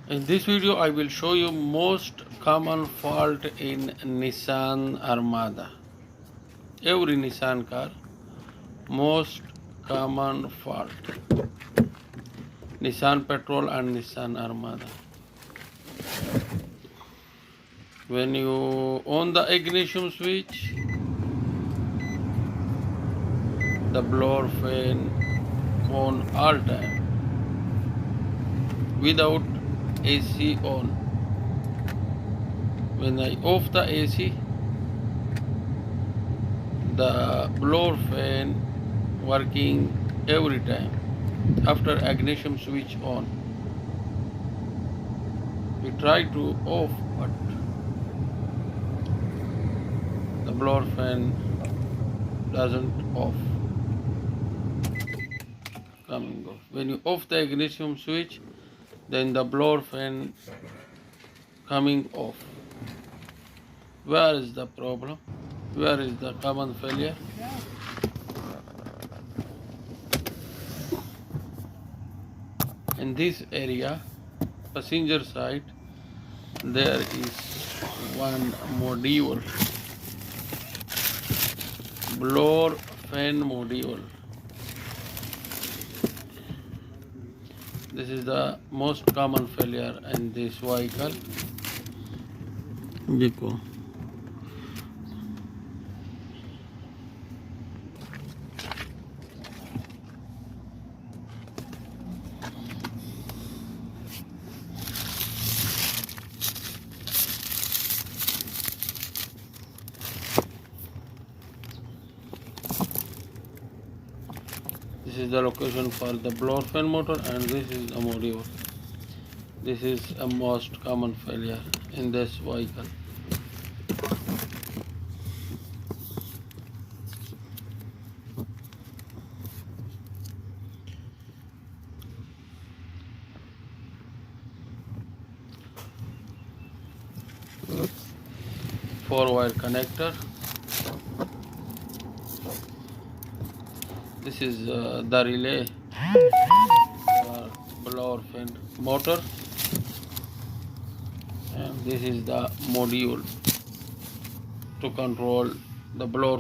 In this video I will show you most common fault in Nissan Armada. Every Nissan car, most common fault. Nissan Petrol and Nissan Armada. When you on the ignition switch, the blower fan on all time without AC on. When I off the AC, the blower fan working every time after ignition switch on. We try to off, but the blower fan doesn't off. Coming off. When you off the ignition switch, then the blower fan coming off. Where is the problem? Where is the common failure? In this area, passenger side, there is one module, blower fan module. This is the most common failure in this vehicle. देखो This is the location for the blower fan motor, and this is the module. This is a most common failure in this vehicle. Four-wire connector. This is the relay for blower fan motor, and this is the module to control the blower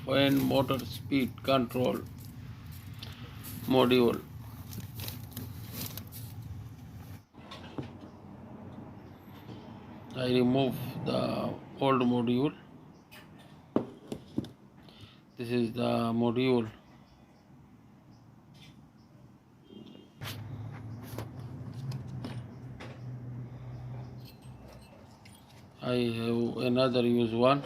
fan motor speed control module. I remove the old module. This is the module. I have another used one.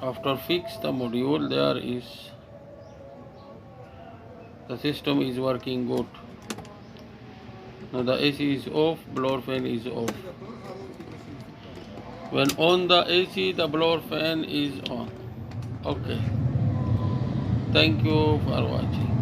After fix the module, there is the system is working good. Now the AC is off, blower fan is off. When on the AC, the blower fan is on. Okay. Thank you for watching.